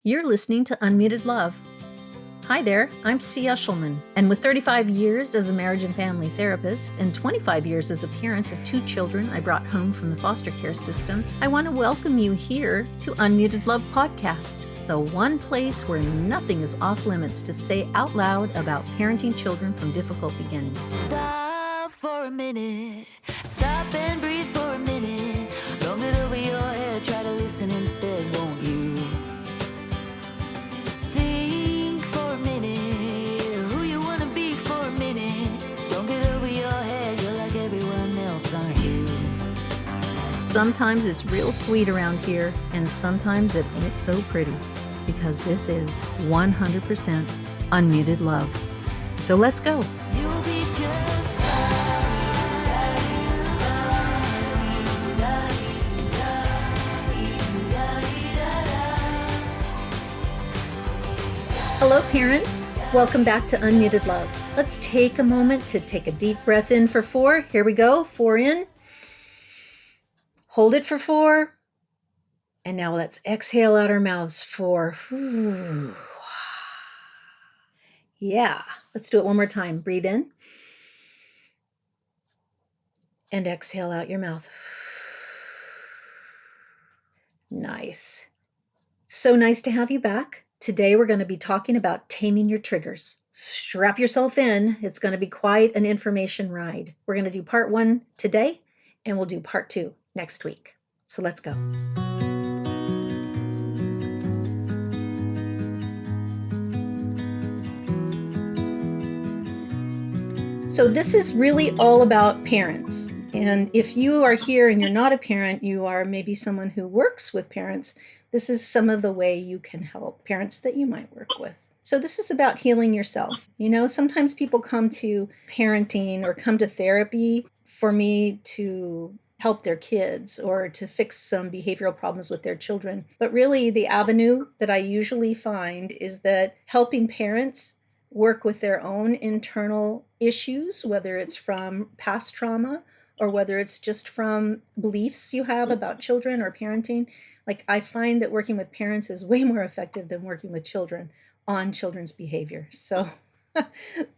You're listening to Unmuted Love. Hi there, I'm C. Ushelman, and with 35 years as a marriage and family therapist and 25 years as a parent of 2 children I brought home from the foster care system, I want to welcome you here to Unmuted Love Podcast, the one place where nothing is off limits to say out loud about parenting children from difficult beginnings. Stop for a minute, stop and breathe for a minute, long it over your head, try to listen instead, won't you? Think for a minute, who you wanna be for a minute, don't get over your head, you're like everyone else, aren't you? Sometimes it's real sweet around here, and sometimes it ain't so pretty, because this is 100% Unmuted Love. So let's go. You'll be just Hello, parents. Welcome back to Unmuted Love. Let's take a moment to take a deep breath in for 4. Here we go. 4 in. Hold it for 4. And now let's exhale out our mouths for 4. Yeah. Let's do it one more time. Breathe in. And exhale out your mouth. Nice. So nice to have you back. Today we're going to be talking about taming your triggers. Strap yourself in. It's going to be quite an information ride. We're going to do part 1 today, and we'll do part 2 next week. So let's go. So this is really all about parents. And if you are here and you're not a parent, you are maybe someone who works with parents, this is some of the way you can help parents that you might work with. So this is about healing yourself. You know, sometimes people come to parenting or come to therapy for me to help their kids or to fix some behavioral problems with their children. But really, the avenue that I usually find is that helping parents work with their own internal issues, whether it's from past trauma or whether it's just from beliefs you have about children or parenting. Like, I find that working with parents is way more effective than working with children on children's behavior. So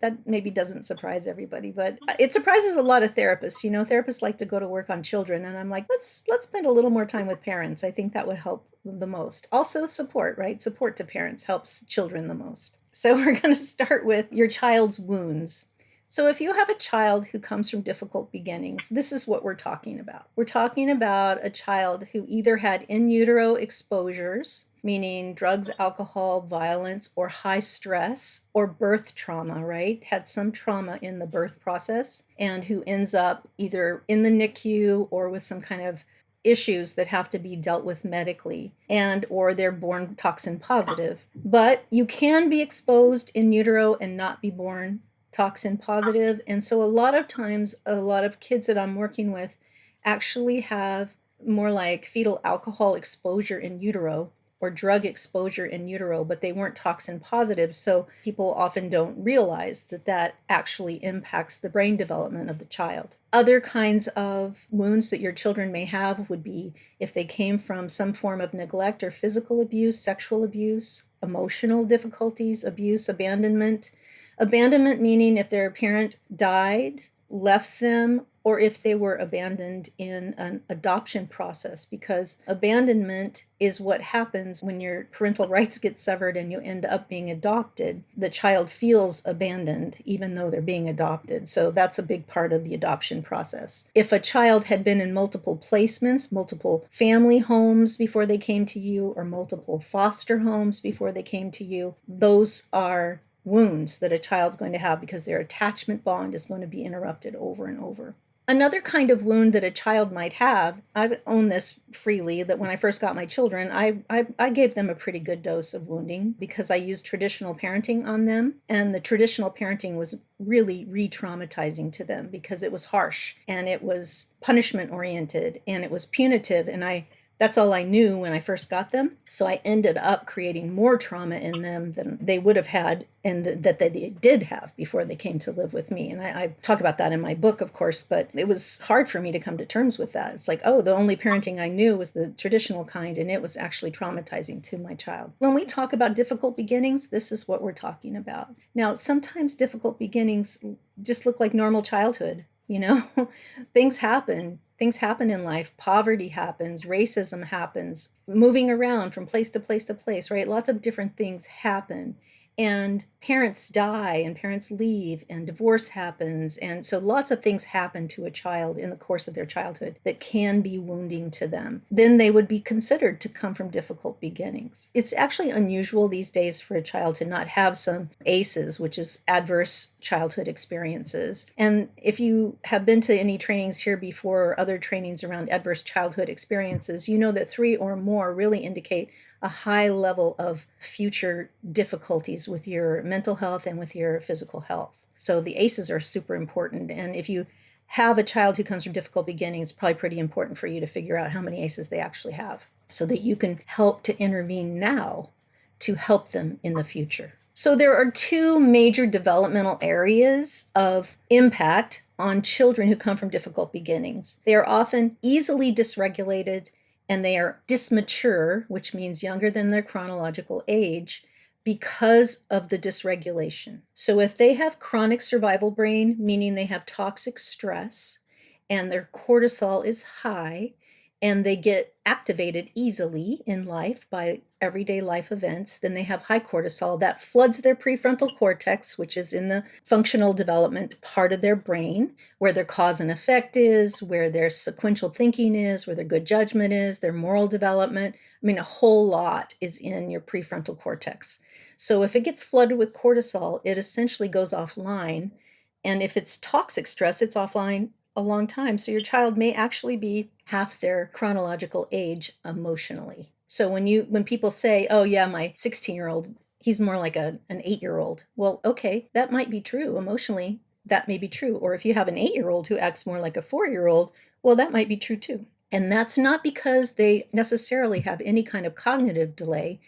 that maybe doesn't surprise everybody, but it surprises a lot of therapists. You know, therapists like to go to work on children, and I'm like, let's spend a little more time with parents. I think that would help the most. Also support, right? Support to parents helps children the most. So we're going to start with your child's wounds. So if you have a child who comes from difficult beginnings, this is what we're talking about. We're talking about a child who either had in utero exposures, meaning drugs, alcohol, violence, or high stress, or birth trauma, right? Had some trauma in the birth process, and who ends up either in the NICU or with some kind of issues that have to be dealt with medically, and or they're born toxin positive. But you can be exposed in utero and not be born toxin positive. And so a lot of times, a lot of kids that I'm working with actually have more like fetal alcohol exposure in utero or drug exposure in utero, but they weren't toxin positive. So people often don't realize that that actually impacts the brain development of the child. Other kinds of wounds that your children may have would be if they came from some form of neglect or physical abuse, sexual abuse, emotional difficulties, abuse, abandonment. Abandonment meaning if their parent died, left them, or if they were abandoned in an adoption process, because abandonment is what happens when your parental rights get severed and you end up being adopted. The child feels abandoned even though they're being adopted. So that's a big part of the adoption process. If a child had been in multiple placements, multiple family homes before they came to you, or multiple foster homes before they came to you, those are wounds that a child's going to have because their attachment bond is going to be interrupted over and over. Another kind of wound that a child might have, I've owned this freely, that when I first got my children, I gave them a pretty good dose of wounding because I used traditional parenting on them. And the traditional parenting was really re-traumatizing to them because it was harsh and it was punishment oriented and it was punitive. And That's all I knew when I first got them. So I ended up creating more trauma in them than they would have had and that they did have before they came to live with me. And I talk about that in my book, of course, but it was hard for me to come to terms with that. It's like, oh, the only parenting I knew was the traditional kind, and it was actually traumatizing to my child. When we talk about difficult beginnings, this is what we're talking about. Now, sometimes difficult beginnings just look like normal childhood. Things happen. Things happen in life. Poverty happens, racism happens, moving around from place to place to place, right? Lots of different things happen. And parents die and parents leave and divorce happens. And so lots of things happen to a child in the course of their childhood that can be wounding to them. Then they would be considered to come from difficult beginnings. It's actually unusual these days for a child to not have some ACEs, which is adverse childhood experiences. And if you have been to any trainings here before or other trainings around adverse childhood experiences, you know that 3 or more really indicate a high level of future difficulties with your mental health and with your physical health. So the ACEs are super important. And if you have a child who comes from difficult beginnings, it's probably pretty important for you to figure out how many ACEs they actually have so that you can help to intervene now to help them in the future. So there are 2 major developmental areas of impact on children who come from difficult beginnings. They are often easily dysregulated, and they are dysmature, which means younger than their chronological age, because of the dysregulation. So if they have chronic survival brain, meaning they have toxic stress and their cortisol is high, and they get activated easily in life by everyday life events, then they have high cortisol that floods their prefrontal cortex, which is in the functional development part of their brain, where their cause and effect is, where their sequential thinking is, where their good judgment is, their moral development. I mean, a whole lot is in your prefrontal cortex. So if it gets flooded with cortisol, it essentially goes offline. And if it's toxic stress, it's offline a long time. So your child may actually be half their chronological age emotionally. So when people say, oh yeah, my 16-year-old, he's more like an 8-year-old. Well, okay, that might be true. Emotionally, that may be true. Or if you have an 8-year-old who acts more like a 4-year-old, well, that might be true too. And that's not because they necessarily have any kind of cognitive delay.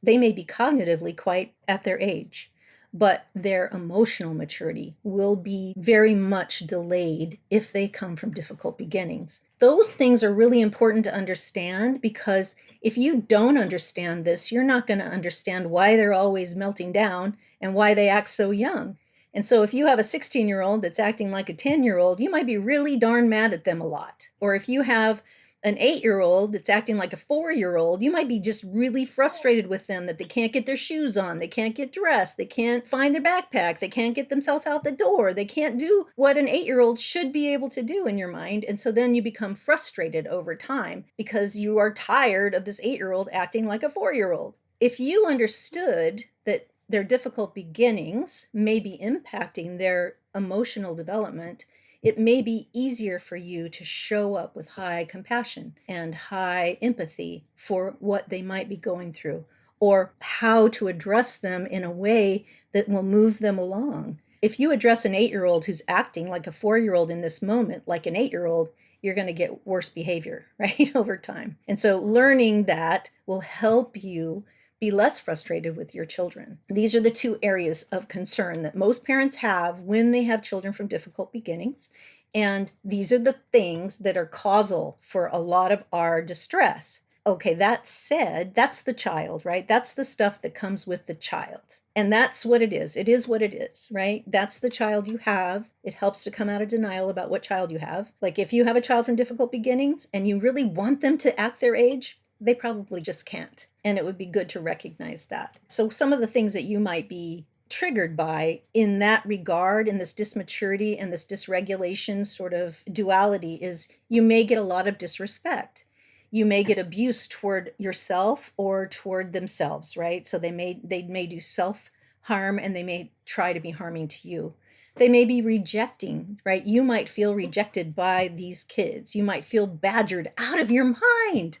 They may be cognitively quite at their age, but their emotional maturity will be very much delayed if they come from difficult beginnings. Those things are really important to understand, because if you don't understand this, you're not going to understand why they're always melting down and why they act so young. And so if you have a 16-year-old that's acting like a 10-year-old, you might be really darn mad at them a lot. Or if you have an 8-year-old that's acting like a 4-year-old, you might be just really frustrated with them that they can't get their shoes on, they can't get dressed, they can't find their backpack, they can't get themselves out the door, they can't do what an 8-year-old should be able to do in your mind. And so then you become frustrated over time because you are tired of this 8-year-old acting like a 4-year-old. If you understood that their difficult beginnings may be impacting their emotional development, it may be easier for you to show up with high compassion and high empathy for what they might be going through, or how to address them in a way that will move them along. If you address an 8-year-old who's acting like a 4-year-old in this moment, like an 8-year-old, you're going to get worse behavior, right, over time. And so learning that will help you be less frustrated with your children. These are the 2 areas of concern that most parents have when they have children from difficult beginnings. And these are the things that are causal for a lot of our distress. Okay, that said, that's the child, right? That's the stuff that comes with the child. And that's what it is. It is what it is, right? That's the child you have. It helps to come out of denial about what child you have. Like if you have a child from difficult beginnings and you really want them to act their age, they probably just can't. And it would be good to recognize that. So some of the things that you might be triggered by in that regard, in this dysmaturity and this dysregulation sort of duality, is you may get a lot of disrespect. You may get abuse toward yourself or toward themselves, right? So they may do self-harm, and they may try to be harming to you. They may be rejecting, right? You might feel rejected by these kids. You might feel badgered out of your mind.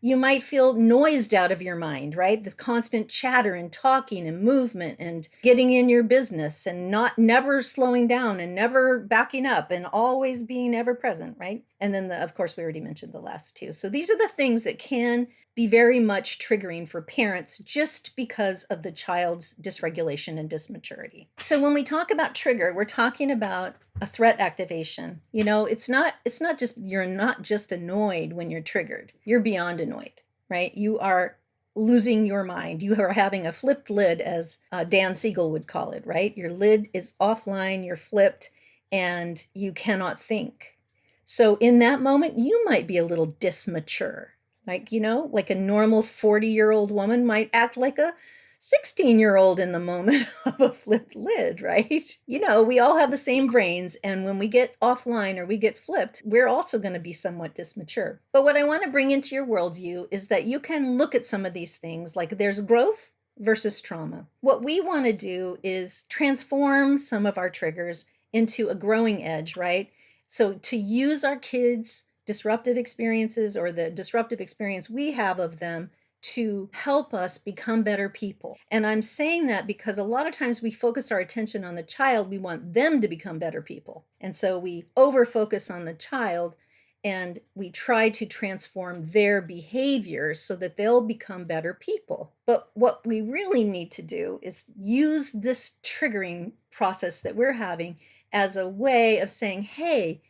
You might feel noised out of your mind, right? This constant chatter and talking and movement and getting in your business and never slowing down and never backing up and always being ever present, right? And then of course, we already mentioned the last two. So these are the things that can be very much triggering for parents just because of the child's dysregulation and dysmaturity. So when we talk about trigger, we're talking about a threat activation. It's not just, you're not just annoyed when you're triggered. You're beyond annoyed, right? You are losing your mind. You are having a flipped lid, as Dan Siegel would call it, right? Your lid is offline, you're flipped, and you cannot think. So in that moment, you might be a little dysmature. Like a normal 40-year-old woman might act like a 16-year-old in the moment of a flipped lid, right? We all have the same brains, and when we get offline or we get flipped, we're also going to be somewhat dysmature. But what I want to bring into your worldview is that you can look at some of these things, like there's growth versus trauma. What we want to do is transform some of our triggers into a growing edge, right? So to use our kids' disruptive experiences, or the disruptive experience we have of them, to help us become better people. And I'm saying that because a lot of times we focus our attention on the child. We want them to become better people. And so we over focus on the child, and we try to transform their behavior so that they'll become better people. But what we really need to do is use this triggering process that we're having as a way of saying, hey,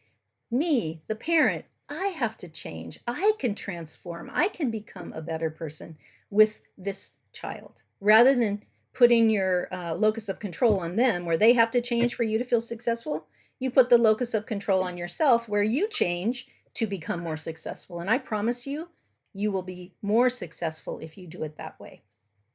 me, the parent, I have to change. I can transform. I can become a better person with this child, rather than putting your locus of control on them, where they have to change for you to feel successful. You put the locus of control on yourself, where you change to become more successful. And I promise you, you will be more successful if you do it that way.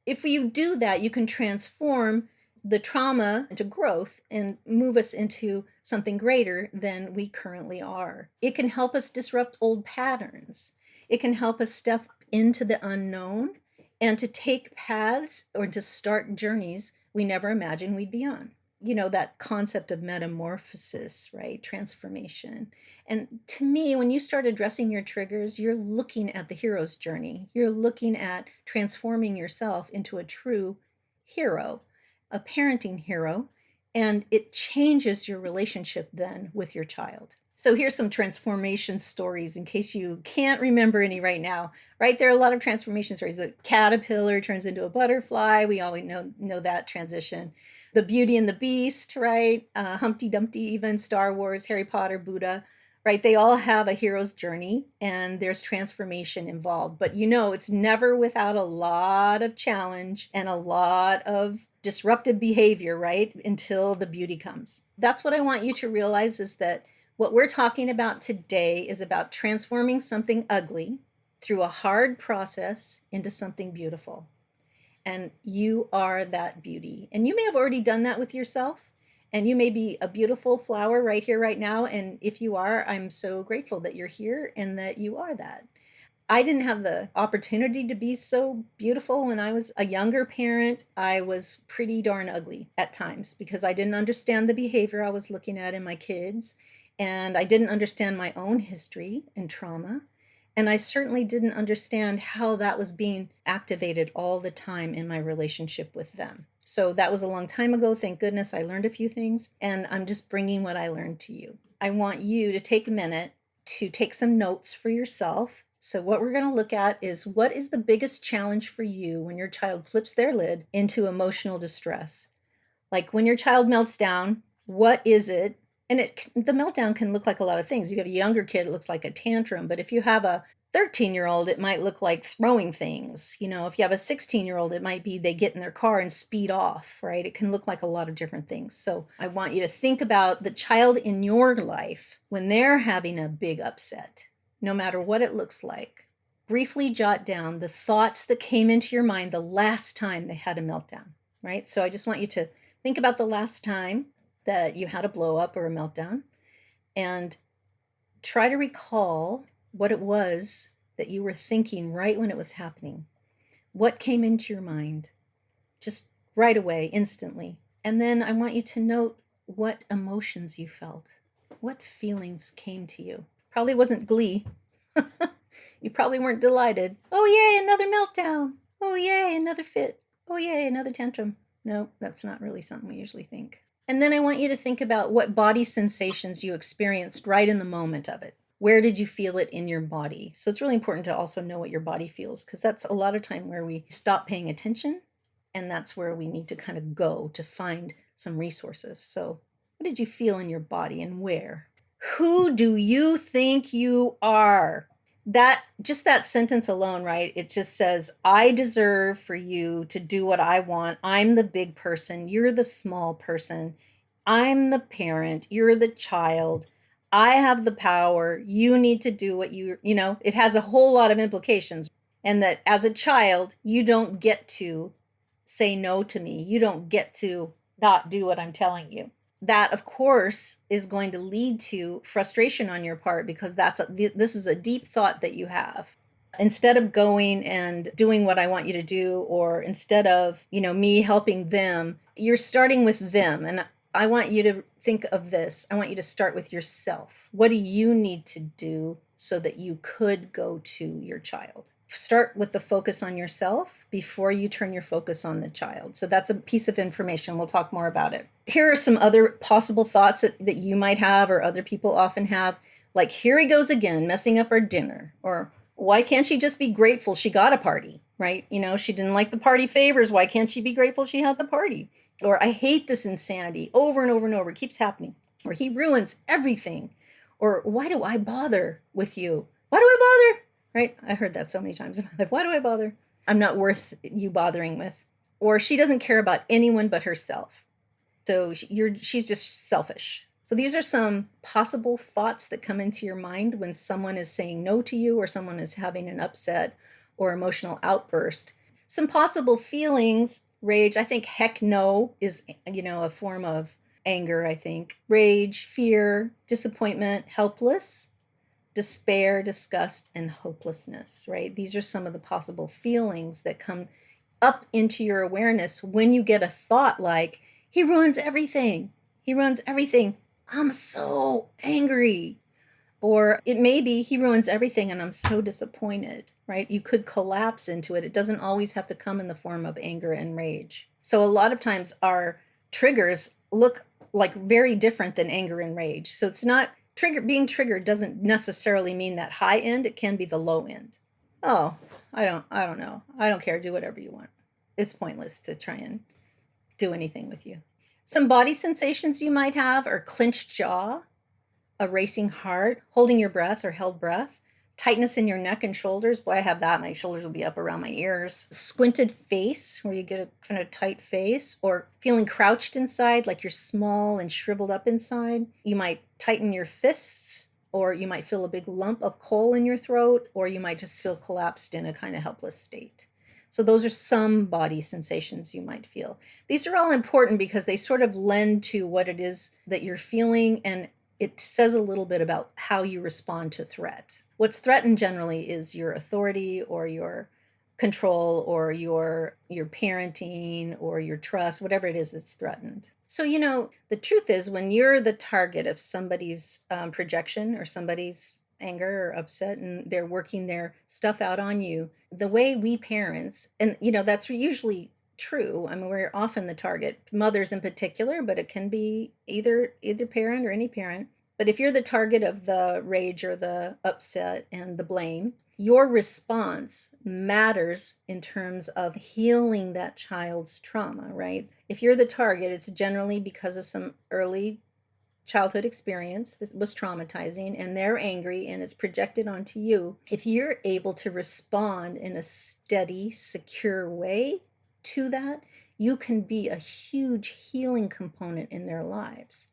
If you do that, you can transform the trauma into growth and move us into something greater than we currently are. It can help us disrupt old patterns. It can help us step into the unknown and to take paths or to start journeys we never imagined we'd be on. That concept of metamorphosis, right? Transformation. And to me, when you start addressing your triggers, you're looking at the hero's journey. You're looking at transforming yourself into a true hero, a parenting hero, and it changes your relationship then with your child. So here's some transformation stories in case you can't remember any right now, right? There are a lot of transformation stories. The caterpillar turns into a butterfly. We always know that transition. The Beauty and the Beast, right? Humpty Dumpty, even Star Wars, Harry Potter, Buddha, right? They all have a hero's journey, and there's transformation involved. But it's never without a lot of challenge and a lot of disruptive behavior, right? Until the beauty comes. That's what I want you to realize, is that what we're talking about today is about transforming something ugly through a hard process into something beautiful. And you are that beauty. And you may have already done that with yourself. And you may be a beautiful flower right here, right now. And if you are, I'm so grateful that you're here and that you are that. I didn't have the opportunity to be so beautiful when I was a younger parent. I was pretty darn ugly at times because I didn't understand the behavior I was looking at in my kids. And I didn't understand my own history and trauma. And I certainly didn't understand how that was being activated all the time in my relationship with them. So that was a long time ago. Thank goodness I learned a few things, and I'm just bringing what I learned to you. I want you to take a minute to take some notes for yourself. So what we're going to look at is, what is the biggest challenge for you when your child flips their lid into emotional distress? Like when your child melts down, what is it? And the meltdown can look like a lot of things. You have a younger kid, it looks like a tantrum. But if you have a 13-year-old, it might look like throwing things. If you have a 16-year-old, it might be they get in their car and speed off, right? It can look like a lot of different things. So I want you to think about the child in your life when they're having a big upset, no matter what it looks like. Briefly jot down the thoughts that came into your mind the last time they had a meltdown, right? So I just want you to think about the last time that you had a blow up or a meltdown, and try to recall what it was that you were thinking right when it was happening. What came into your mind? Just right away, instantly. And then I want you to note what emotions you felt. What feelings came to you? Probably wasn't glee. You probably weren't delighted. Oh, yay, another meltdown. Oh, yay, another fit. Oh, yay, another tantrum. No, that's not really something we usually think. And then I want you to think about what body sensations you experienced right in the moment of it. Where did you feel it in your body? So it's really important to also know what your body feels, because that's a lot of time where we stop paying attention, and that's where we need to kind of go to find some resources. So what did you feel in your body and where? Who do you think you are? That just that sentence alone, right? It just says, I deserve for you to do what I want. I'm the big person. You're the small person. I'm the parent. You're the child. I have the power. You need to do what it has a whole lot of implications. And that as a child, you don't get to say no to me. You don't get to not do what I'm telling you. That, of course, is going to lead to frustration on your part, because this is a deep thought that you have. Instead of going and doing what I want you to do, or instead of, me helping them, you're starting with them. And I want you to think of this. I want you to start with yourself. What do you need to do so that you could go to your child? Start with the focus on yourself before you turn your focus on the child. So that's a piece of information. We'll talk more about it. Here are some other possible thoughts that you might have, or other people often have. Like, here he goes again, messing up our dinner. Or, why can't she just be grateful she got a party, right? She didn't like the party favors. Why can't she be grateful she had the party? Or, I hate this insanity over and over and over. It keeps happening. Or, he ruins everything. Or, why do I bother with you? Why do I bother? Right? I heard that so many times in my life. Why do I bother? I'm not worth you bothering with. Or, she doesn't care about anyone but herself. So she's just selfish. So these are some possible thoughts that come into your mind when someone is saying no to you, or someone is having an upset or emotional outburst. Some possible feelings: rage. I think heck no is, a form of anger, I think. Rage, fear, disappointment, helpless, despair, disgust, and hopelessness, right? These are some of the possible feelings that come up into your awareness when you get a thought like, he ruins everything. He ruins everything. I'm so angry. Or it may be, he ruins everything and I'm so disappointed, right? You could collapse into it. It doesn't always have to come in the form of anger and rage. So a lot of times our triggers look like very different than anger and rage. So it's not being triggered doesn't necessarily mean that high end. It can be the low end. Oh, I don't know. I don't care. Do whatever you want. It's pointless to try and do anything with you. Some body sensations you might have are clenched jaw, a racing heart, holding your breath or held breath, tightness in your neck and shoulders. Boy, I have that. My shoulders will be up around my ears. Squinted face, where you get a kind of tight face, or feeling crouched inside, like you're small and shriveled up inside. You might tighten your fists, or you might feel a big lump of coal in your throat, or you might just feel collapsed in a kind of helpless state. So those are some body sensations you might feel. These are all important because they sort of lend to what it is that you're feeling, and it says a little bit about how you respond to threat. What's threatened generally is your authority, or your control, or your parenting, or your trust, whatever it is that's threatened. So, the truth is, when you're the target of somebody's projection, or somebody's anger or upset, and they're working their stuff out on you, the way we parents, and that's usually true. I mean, we're often the target, mothers in particular, but it can be either parent or any parent. But if you're the target of the rage or the upset and the blame, your response matters in terms of healing that child's trauma, right? If you're the target, it's generally because of some early childhood experience that was traumatizing, and they're angry and it's projected onto you. If you're able to respond in a steady, secure way to that, you can be a huge healing component in their lives.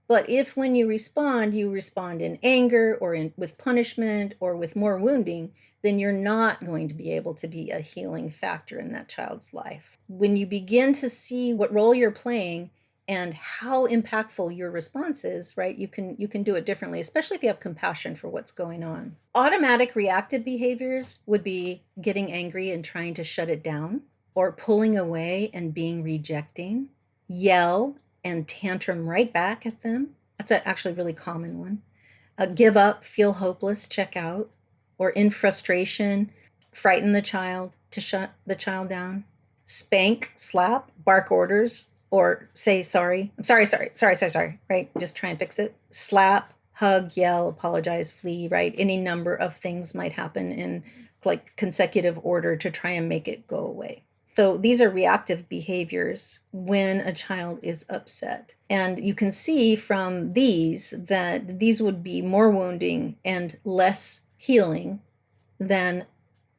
But if when you respond in anger, or with punishment, or with more wounding, then you're not going to be able to be a healing factor in that child's life. When you begin to see what role you're playing and how impactful your response is, right, you can do it differently, especially if you have compassion for what's going on. Automatic reactive behaviors would be getting angry and trying to shut it down, or pulling away and being rejecting, yell and tantrum right back at them. That's actually a really common one. Give up, feel hopeless, check out. or in frustration, frighten the child to shut the child down, spank, slap, bark orders, or say sorry. I'm sorry, right? Just try and fix it. Slap, hug, yell, apologize, flee, right? Any number of things might happen in like consecutive order to try and make it go away. So these are reactive behaviors when a child is upset. And you can see from these that these would be more wounding and less healing than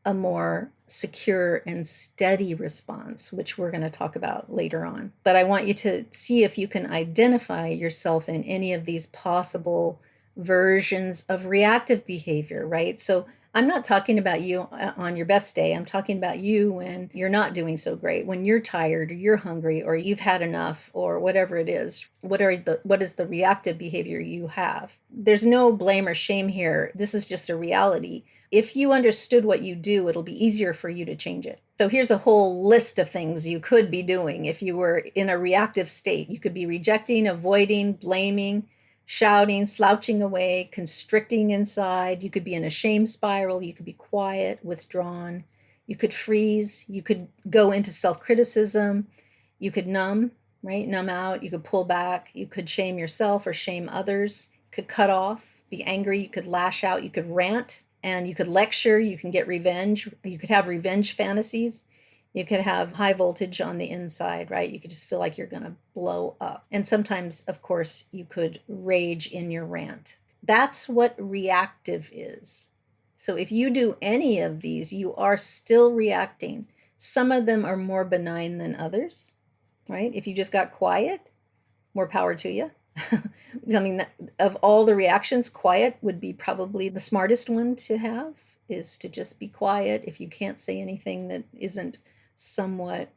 a more secure and steady response, which we're going to talk about later on. But I want you to see if you can identify yourself in any of these possible versions of reactive behavior, right? So I'm not talking about you on your best day. I'm talking about you when you're not doing so great, when you're tired or you're hungry or you've had enough or whatever it is. What is the reactive behavior you have? There's no blame or shame here. This is just a reality. If you understood what you do, it'll be easier for you to change it. So here's a whole list of things you could be doing if you were in a reactive state. You could be rejecting, avoiding, blaming, shouting, slouching away, constricting inside. You could be in a shame spiral. You could be quiet, withdrawn. You could freeze. You could go into self-criticism. You could numb, right? Numb out. You could pull back. You could shame yourself or shame others. You could cut off, be angry. You could lash out. You could rant, and you could lecture. You can get revenge. You could have revenge fantasies. You could have high voltage on the inside, right? You could just feel like you're going to blow up. And sometimes, of course, you could rage in your rant. That's what reactive is. So if you do any of these, you are still reacting. Some of them are more benign than others, right? If you just got quiet, more power to you. I mean, of all the reactions, quiet would be probably the smartest one to have, is to just be quiet if you can't say anything that isn't somewhat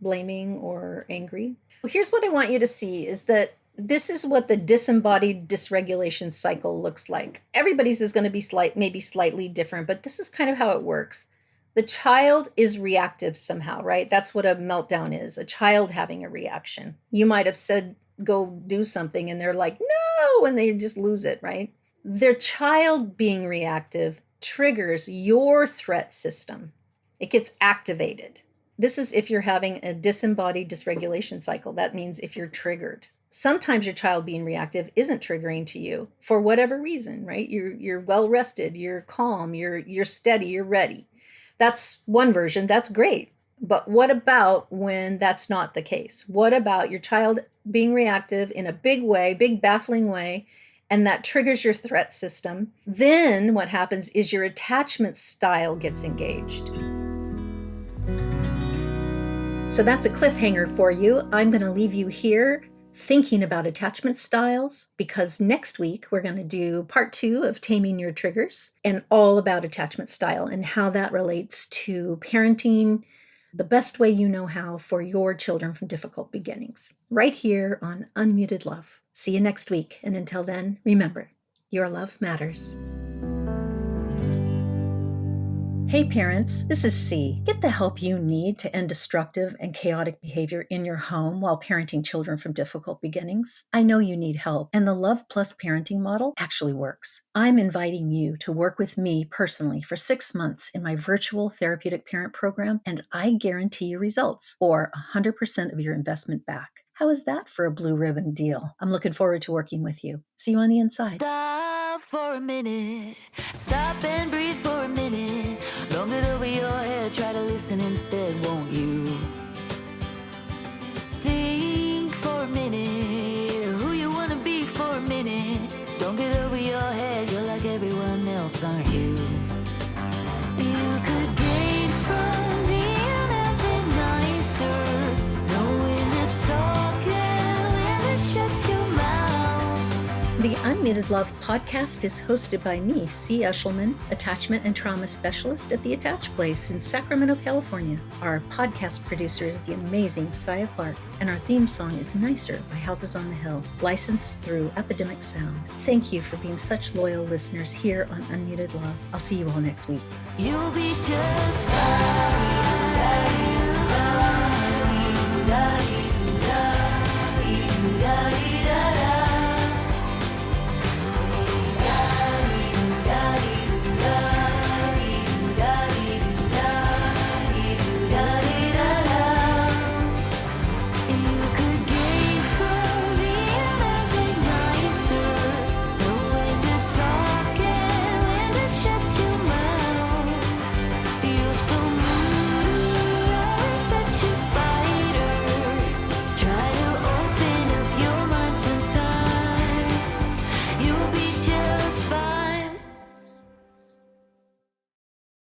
blaming or angry. Well, here's what I want you to see is that this is what the disembodied dysregulation cycle looks like. Everybody's is going to be maybe slightly different, but this is kind of how it works. The child is reactive somehow, right? That's what a meltdown is, a child having a reaction. You might have said, go do something, and they're like, no, and they just lose it, right? Their child being reactive triggers your threat system. It gets activated. This is if you're having a disembodied dysregulation cycle. That means if you're triggered. Sometimes your child being reactive isn't triggering to you for whatever reason, right? You're well rested, you're calm, you're steady, you're ready. That's one version. That's great. But what about when that's not the case? What about your child being reactive in a big way, big baffling way, and that triggers your threat system? Then what happens is your attachment style gets engaged. So that's a cliffhanger for you. I'm going to leave you here thinking about attachment styles, because next week we're going to do part 2 of Taming Your Triggers and all about attachment style and how that relates to parenting the best way you know how for your children from difficult beginnings, right here on Unmuted Love. See you next week. And until then, remember, your love matters. Hey parents, this is C. Get the help you need to end destructive and chaotic behavior in your home while parenting children from difficult beginnings. I know you need help, and the Love Plus parenting model actually works. I'm inviting you to work with me personally for 6 months in my virtual therapeutic parent program, and I guarantee you results, or 100% of your investment back. How is that for a blue ribbon deal? I'm looking forward to working with you. See you on the inside. Stop for a minute. Stop and breathe for a minute. Don't get over your head. Try to listen instead, won't you? Think for a minute. Who you want to be for a minute. Don't get over your head. You're like everyone else, aren't you? You could gain from being a bit nicer. Know when to talk and when to shut your mouth. The Unmuted Love podcast is hosted by me, C. Eshelman, attachment and trauma specialist at the Attach Place in Sacramento, California. Our podcast producer is the amazing Saya Clark, and our theme song is Nicer by Houses on the Hill, licensed through Epidemic Sound. Thank you for being such loyal listeners here on Unmuted Love. I'll see you all next week. You'll be just fine.